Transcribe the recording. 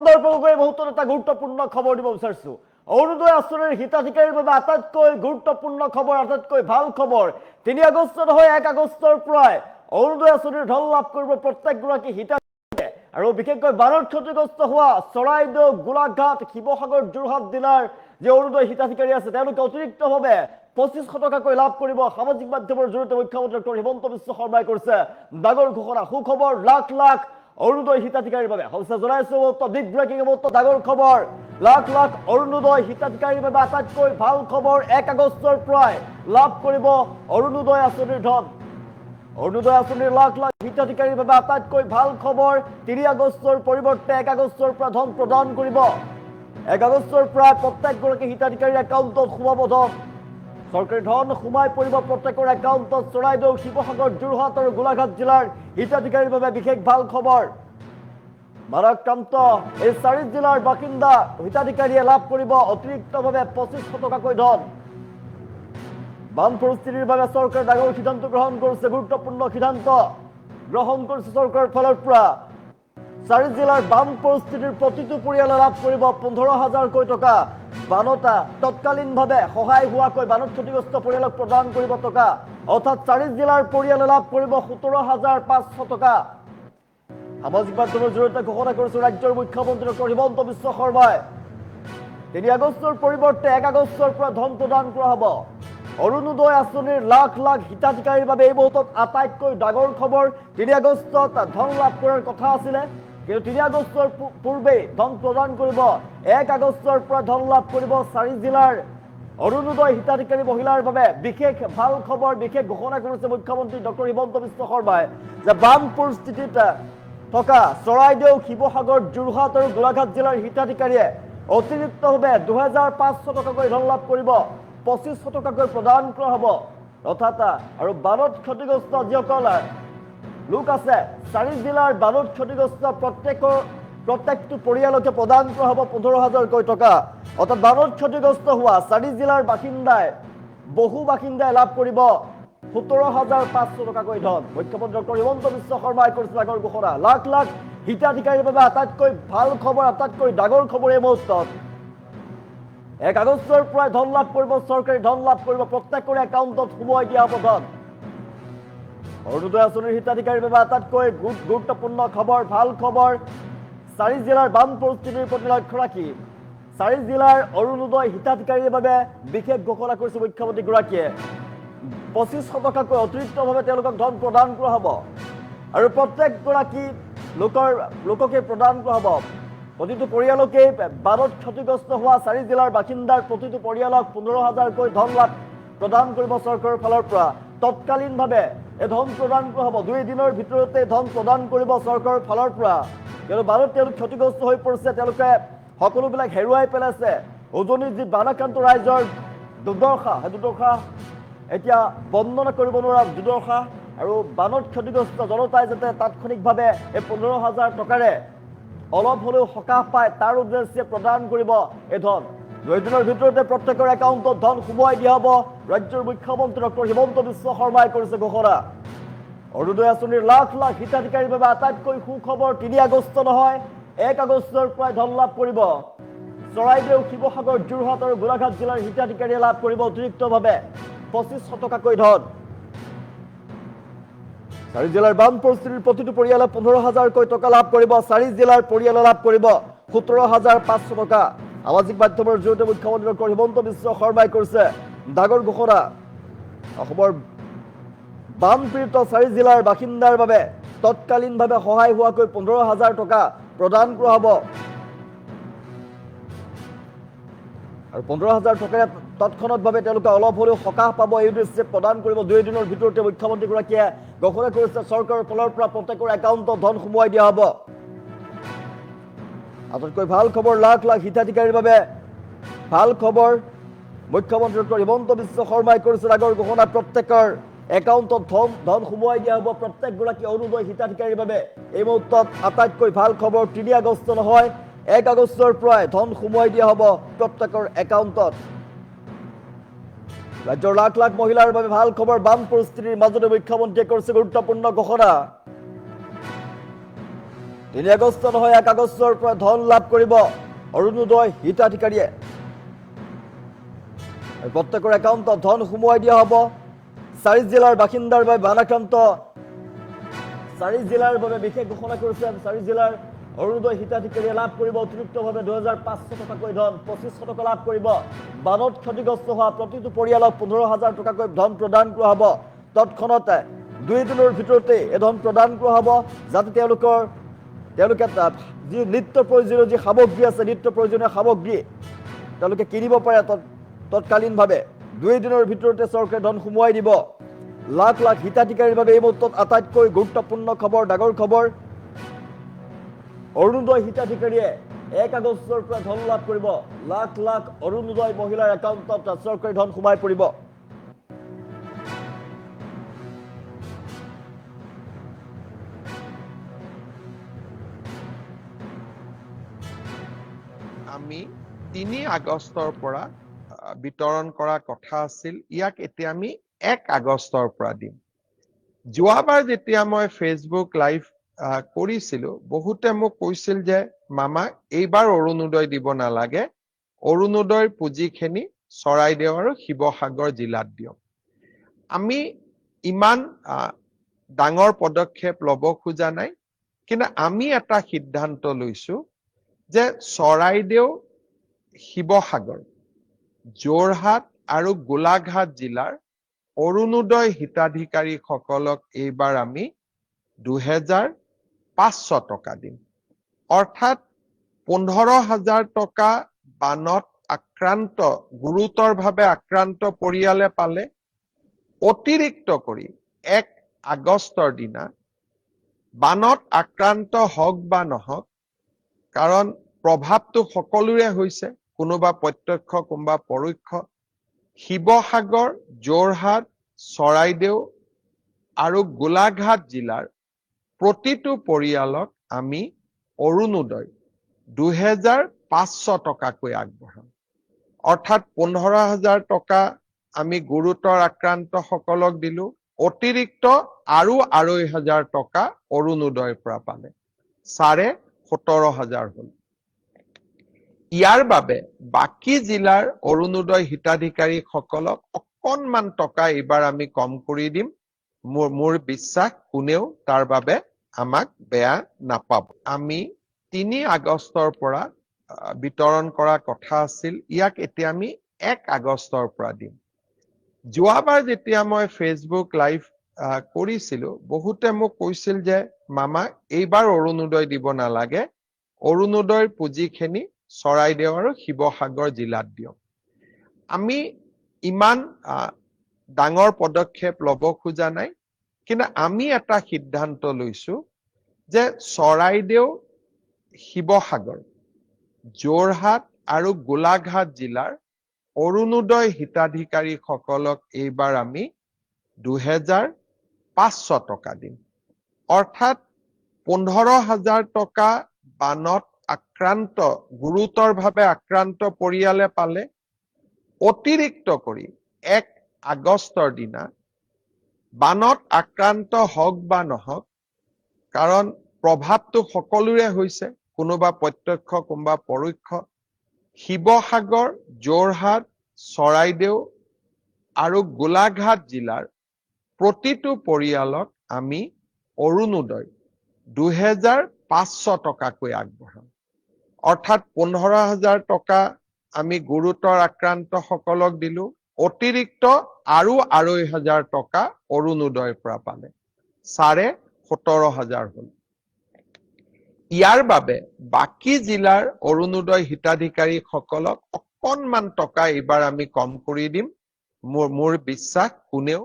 মুহূৰ্তত এটা গুৰুত্বপূৰ্ণ খবৰ দিব বিচাৰিছো। অৰুণোদয় আঁচনিৰ হিতাধিকাৰীৰ বাবে আটাইতকৈ গুৰুত্বপূৰ্ণ খবৰ, আটাইতকৈ ভাল খবৰ। ৩ আগষ্ট নহয় ১ আগষ্টৰ পৰাই অৰুণোদয় আঁচনিৰ ধন লাভ কৰিব প্ৰত্যেকগৰাকী হিতাধিকাৰীয়ে। আৰু বিশেষকৈ বানত ক্ষতিগ্ৰস্ত হোৱা চৰাইদেউ, গোলাঘাট, শিৱসাগৰ, যোৰহাট জিলাৰ যে অৰুণোদয় হিতাধিকাৰী আছে তেওঁলোকে অতিৰিক্তভাৱে ২৫০০ টকাকৈ লাভ কৰিব। সামাজিক মাধ্যমৰ জৰিয়তে মুখ্যমন্ত্ৰী ডক্টৰ হিমন্ত বিশ্ব শৰ্মাই কৰিছে ডাঙৰ ঘোষণা। সুখবৰ, লাখ লাখ অৰুণোদয় হিতাধিকাৰীৰ বাবে জনাইছো বিগ ব্ৰেকিং ডাঙৰ খবৰ। লাখ লাখ অৰুণোদয় হিতাধিকাৰীৰ বাবে আটাইতকৈ ভাল খবৰ। ১ আগষ্টৰ পৰাই লাভ কৰিব অৰুণোদয় আঁচনিৰ ধন। অৰুণোদয় আঁচনিৰ লাখ লাখ হিতাধিকাৰীৰ বাবে আটাইতকৈ ভাল খবৰ। ৩ আগষ্টৰ পৰিৱৰ্তে ১ আগষ্টৰ পৰা ধন প্ৰদান কৰিব। ১ আগষ্টৰ পৰা প্ৰত্যেকগৰাকী হিতাধিকাৰীৰ একাউণ্টত সোমাব ধন। চৰকাৰী ধন সোমাই পৰিব প্ৰত্যেকৰ একাউণ্টত। চৰাইদেউ, শিৱসাগৰ, যোৰহাট আৰু গোলাঘাট জিলাৰ হিতাধিকাৰীৰ বাবে বিশেষ ভাল খবৰ। মাৰাক্ৰান্ত এই ৪ জিলাৰ বাসিন্দা হিতাধিকাৰীয়ে লাভ কৰিব অতিৰিক্তভাৱে ২৫০০ টকাকৈ ধন। বান পৰিস্থিতিৰ বাবে চৰকাৰে ডাঙৰ সিদ্ধান্ত গ্ৰহণ কৰিছে, গুৰুত্বপূৰ্ণ সিদ্ধান্ত গ্ৰহণ কৰিছে চৰকাৰৰ ফালৰ পৰা। ৪ জিলাৰ বান পৰিস্থিতিৰ প্ৰতিটো পৰিয়ালে লাভ কৰিব ১৫,০০০কৈ টকা। বানতা তৎকালীনভাৱে সহায় হোৱাকৈ বানত ক্ষতিগ্ৰস্ত পৰিয়ালক প্ৰদান কৰিব টকা। অৰ্থাৎ ৪ জিলাৰ পৰিয়ালে লাভ কৰিব ১৭,৫০০ টকা। সামাজিক মাধ্যমৰ জৰিয়তে ঘোষণা কৰিছে ৰাজ্যৰ মুখ্যমন্ত্ৰী ডক্টৰ হিমন্ত বিশ্ব শৰ্মাই। ৩ আগষ্টৰ পৰিৱৰ্তে ১ আগষ্টৰ পৰা ধন প্ৰদান কৰা হ'ব। অৰুণোদয় আঁচনিৰ লাখ লাখ হিতাধিকাৰীৰ বাবে এই মুহূৰ্তত আটাইতকৈ ডাঙৰ খবৰ। ৩ আগষ্টত ধন লাভ কৰাৰ কথা আছিলে, কিন্তু ৩ আগষ্টৰ পূৰ্বেই ধন প্ৰদান কৰিব। ১ আগষ্টৰ পৰা ধন লাভ কৰিব ৪ জিলাৰ অৰুণোদয় হিতাধিকাৰী মহিলাৰ বাবে বিশেষ ভাল খবৰ। বিশেষ ঘোষণা কৰিছে মুখ্যমন্ত্ৰী ডক্টৰ হিমন্ত বিশ্ব শৰ্মাই যে বান পৰিস্থিতিত থকা চৰাইদেউ, শিৱসাগৰ, যোৰহাট আৰু গোলাঘাট জিলাৰ হিতাধিকাৰীয়ে অতিৰিক্তভাৱে ২৫০০ টকাকৈ ধন লাভ কৰিব। ২৫০০ টকাকৈ প্ৰদান কৰা হ'ব। অৰ্থাৎ আৰু বানত ক্ষতিগ্ৰস্ত যিসকল লোক আছে ৪ জিলাৰ বানত ক্ষতিগ্ৰস্ত প্ৰত্যেকটো পৰিয়ালকে প্ৰদান কৰা হ'ব ১৫,০০০কৈ টকা। অৰ্থাৎ বানত ক্ষতিগ্ৰস্ত হোৱা ৪ জিলাৰ বহু বাসিন্দাই লাভ কৰিব ১৭,৫০০ টকাকৈ ধন। মুখ্যমন্ত্ৰী ডক্টৰ হিমন্ত বিশ্ব শৰ্মাই কৰিছে ডাঙৰ ঘোষণা। লাখ লাখ হিতাধিকাৰীৰ বাবে আটাইতকৈ ভাল খবৰ, আটাইতকৈ ডাঙৰ খবৰ এই মুহূৰ্তত। ১ আগষ্টৰ পৰাই ধন লাভ কৰিব, চৰকাৰী ধন লাভ কৰিব, প্ৰত্যেকৰে একাউণ্টত সোমোৱাই দিয়া হ'ব ধন। অৰুণোদয় আঁচনিৰ হিতাধিকাৰীৰ বাবে আটাইতকৈ গুৰুত্বপূৰ্ণ খবৰ, ভাল খবৰ। ৪ জিলাৰ বান পৰিস্থিতিৰ প্ৰতি লক্ষ্য ৰাখি ৪ জিলাৰ অৰুণোদয় হিতাধিকাৰীৰ বাবে বিশেষ ঘোষণা কৰিছে মুখ্যমন্ত্ৰীগৰাকীয়ে। ২৫০০ টকাকৈ অতিৰিক্তভাৱে তেওঁলোকক ধন প্ৰদান কৰা হ'ব আৰু প্ৰত্যেকগৰাকী লোককে প্ৰদান কৰা হ'ব। প্ৰতিটো পৰিয়ালকে বানত ক্ষতিগ্ৰস্ত হোৱা ৪ জিলাৰ বাসিন্দাৰ প্ৰতিটো পৰিয়ালক ১৫,০০০কৈ ধন লাভ প্ৰদান কৰিব চৰকাৰৰ ফালৰ পৰা। তৎকালীনভাৱে এই ধন প্ৰদান কৰা হ'ব। ২ দিনৰ ভিতৰতে ধন প্ৰদান কৰিব চৰকাৰৰ ফালৰ পৰা। কিন্তু বানত তেওঁলোক ক্ষতিগ্ৰস্ত হৈ পৰিছে, তেওঁলোকে সকলোবিলাক হেৰুৱাই পেলাইছে। উজনিৰ যি বানাক্ৰান্ত ৰাইজৰ দুৰ্দশা, সেই দুৰ্দশা এতিয়া বৰ্ণনা কৰিব নোৱাৰা দুৰ্দশা। আৰু বানত ক্ষতিগ্ৰস্ত জনতাই যাতে তাৎক্ষণিকভাৱে এই ১৫,০০০ টকাৰে অলপ হ'লেও সকাহ পায় তাৰ উদ্দেশ্যে প্ৰদান কৰিব এই ধন। ২ দিনৰ ভিতৰতে প্ৰত্যেকৰ একাউণ্টত ধন সোমোৱাই দিয়া হ'ব। ৰাজ্যৰ মুখ্যমন্ত্ৰী ডক্টৰ হিমন্ত বিশ্ব শৰ্মাই কৰিছে ঘোষণা। অৰুণোদয় আঁচনিৰ লাখ লাখ হিতাধিকাৰীৰ বাবে আটাইতকৈ সুখবৰ। ৩ আগষ্ট নহয় ১ আগষ্টৰ পৰাই ধন লাভ কৰিব। চৰাইদেউ, শিৱসাগৰ, যোৰহাট আৰু গোলাঘাট জিলাৰ হিতাধিকাৰীয়ে লাভ কৰিব অতিৰিক্তভাৱে ২৫০০ টকাকৈ ধন। ৪ জিলাৰ বান পৰিস্থিতিৰ প্ৰতিটো পৰিয়ালে ১৫,০০০কৈ টকা লাভ কৰিব। ৪ জিলাৰ পৰিয়ালে লাভ কৰিব ১৭,৫০০ টকা। সামাজিক মাধ্যমৰ জৰিয়তে মুখ্যমন্ত্ৰী ডক্টৰ হিমন্ত বিশ্ব শৰ্মাই কৰিছে ডাঙৰ ঘোষণা। অসমৰ বানপীড়িত ৪ জিলাৰ বাসিন্দাৰ বাবে তৎকালীনভাৱে সহায় হোৱাকৈ ১৫,০০০ টকা প্ৰদান কৰা হ'ব আৰু ১৫,০০০ টকাৰে তৎক্ষণাৎভাৱে তেওঁলোকে অলপ হ'লেও সকাহ পাব এই উদ্দেশ্যে প্ৰদান কৰিব। ২ দিনৰ ভিতৰতে মুখ্যমন্ত্ৰীগৰাকীয়ে ঘোষণা কৰিছে চৰকাৰৰ ফালৰ পৰা প্ৰত্যেকৰ একাউণ্টত ধন সোমোৱাই দিয়া হ'ব। আটাইতকৈ ভাল খবৰ, লাখ লাখ হিতাধিকাৰীৰ বাবে ভাল খবৰ। মুখ্যমন্ত্ৰী ডক্টৰ হিমন্ত বিশ্ব শৰ্মাই কৰিছে ডাঙৰ ঘোষণা। প্ৰত্যেকৰ একাউণ্টত ধন সোমোৱাই দিয়া হ'ব প্ৰত্যেকগৰাকী অৰুণোদয় হিতাধিকাৰীৰ বাবে। এই মুহূৰ্তত আটাইতকৈ ভাল খবৰ। ৩ আগষ্ট নহয় ১ আগষ্টৰ পৰাই ধন সোমোৱাই দিয়া হ'ব প্ৰত্যেকৰ একাউণ্টত। ৰাজ্যৰ লাখ লাখ মহিলাৰ বাবে ভাল খবৰ। বান পৰিস্থিতিৰ মাজতে মুখ্যমন্ত্ৰীয়ে কৰিছে গুৰুত্বপূৰ্ণ ঘোষণা। 3 আগষ্ট নহয় 1 আগষ্টৰ পৰা ধন লাভ কৰিব অৰুণোদয় হিতাধিকাৰীয়ে। প্ৰত্যেকৰ একাউণ্টত ধন সোমোৱাই দিয়া হ'ব। 4 জিলাৰ বাসিন্দাৰ বাবে বানাক্ৰান্ত 4 জিলাৰ বাবে বিশেষ ঘোষণা কৰিছে। 4 জিলাৰ অৰুণোদয় হিতাধিকাৰীয়ে লাভ কৰিব অতিৰিক্তভাৱে 2500 টকাকৈ ধন, 2500 টকা লাভ কৰিব। বানত ক্ষতিগ্ৰস্ত হোৱা প্ৰতিটো পৰিয়ালক 15,000 টকাকৈ ধন প্ৰদান কৰা হ'ব। তৎক্ষণাত 2 দিনৰ ভিতৰতে এই ধন প্ৰদান কৰা হ'ব, যাতে তেওঁলোকে যি নিত্য প্ৰয়োজনীয় যি সামগ্ৰী আছে, নিত্য প্ৰয়োজনীয় সামগ্ৰী তেওঁলোকে কিনিব পাৰে তৎকালীনভাৱে। 2 দিনৰ ভিতৰতে চৰকাৰে ধন সোমোৱাই দিব। লাখ লাখ হিতাধিকাৰীৰ বাবে এই মুহূৰ্তত আটাইতকৈ গুৰুত্বপূৰ্ণ খবৰ, ডাঙৰ খবৰ। অৰুণোদয় হিতাধিকাৰীয়ে 1 আগষ্টৰ পৰা ধন লাভ কৰিব। লাখ লাখ অৰুণোদয় মহিলাৰ একাউণ্টত চৰকাৰী ধন সোমাই পৰিব। আমি 3 আগষ্টৰ পৰা বিতৰণ কৰা কথা আছিল, ইয়াক এতিয়া আমি 1 আগষ্টৰ পৰা দিম। যোৱাবাৰ যেতিয়া মই ফেচবুক লাইভ কৰিছিলো, বহুতে মোক কৈছিল যে মামা এইবাৰ অৰুণোদয় দিব নালাগে, অৰুণোদয়ৰ পুঁজিখিনি চৰাইদেউ আৰু শিৱসাগৰ জিলাত দিয়ক। আমি ইমান ডাঙৰ পদক্ষেপ ল'ব খোজা নাই, কিন্তু আমি এটা সিদ্ধান্ত লৈছো যে চৰাইদেউ, শিৱসাগৰ, যোৰহাট আৰু গোলাঘাট জিলাৰ অৰুণোদয় হিতাধিকাৰীসকলক এইবাৰ আমি 2,500 টকা দিম। অৰ্থাৎ 15,000 টকা বানত আক্ৰান্ত, গুৰুতৰভাৱে আক্ৰান্ত পৰিয়ালে পালে। অতিৰিক্ত কৰি 1 আগষ্টৰ দিনা বানত আক্ৰান্ত হওক বা নহওক, কাৰণ প্ৰভাৱটো সকলোৰে হৈছে, কোনোবা প্ৰত্যক্ষ কোনোবা পৰোক্ষ, শিৱসাগৰ, যোৰহাট, চৰাইদেউ আৰু গোলাঘাট জিলাৰ প্ৰতিটো পৰিয়ালক আমি অৰুণোদয় 2,500 টকাকৈ আগবঢ়াম। অৰ্থাৎ 15,000 টকা আমি গুৰুতৰ আক্ৰান্ত সকলক দিলো, অতিৰিক্ত আৰু 2,500 টকা অৰুণোদয়ৰ পৰা পালে, 17,500 হল। ইয়াৰ বাবে বাকী জিলাৰ অৰুণোদয় হিতাধিকাৰীসকলক অকণমান টকা এইবাৰ আমি কম কৰি দিম। মোৰ বিশ্বাস কোনেও তাৰ বাবে আমাক বেয়া নাপাব। আমি 3 আগষ্টৰ পৰা বিতৰণ কৰা কথা আছিল, ইয়াক এতিয়া আমি 1 আগষ্টৰ পৰা দিম। যোৱাবাৰ যেতিয়া মই ফেচবুক লাইভ কৰিছিলো, বহুতে মোক কৈছিল যে মামা এইবাৰ অৰুণোদয় দিব নালাগে, অৰুণোদয়ৰ পুঁজিখিনি চৰাইদেউ আৰু শিৱসাগৰ জিলাত দিয়ক। আমি ইমান ডাঙৰ পদক্ষেপ ল'ব খোজা নাই, কিন্তু আমি এটা সিদ্ধান্ত লৈছো যে চৰাইদেউ, শিৱসাগৰ, যোৰহাট আৰু গোলাঘাট জিলাৰ অৰুণোদয় হিতাধিকাৰীসকলক এইবাৰ আমি 2,500 টকা দিম। অৰ্থাৎ 15,000 টকা বানত আক্ৰান্ত, গুৰুতৰভাৱে আক্ৰান্ত পৰিয়ালে পালে। অতিৰিক্ত কৰি 1 আগষ্টৰ দিনা বানত আক্ৰান্ত হওক বা নহওক, কাৰণ প্ৰভাৱটো সকলোৰে হৈছে, কোনোবা প্ৰত্যক্ষ কোনোবা পৰোক্ষ, শিৱসাগৰ, যোৰহাট, চৰাইদেউ আৰু গোলাঘাট জিলাৰ প্ৰতিটো পৰিয়ালক আমি অৰুণোদয় 2,500 টকাকৈ আগবঢ়াম। অৰ্থাৎ 15,000 টকা আমি গুৰুতৰ আক্ৰান্ত সকলক দিলো, অতিৰিক্ত আৰু 2,500 টকা অৰুণোদয়ৰ পৰা পালে, 17,500 হল। ইয়াৰ বাবে বাকী জিলাৰ অৰুণোদয় হিতাধিকাৰীসকলক অকণমান টকা এইবাৰ আমি কম কৰি দিম। মোৰ বিশ্বাস কোনেও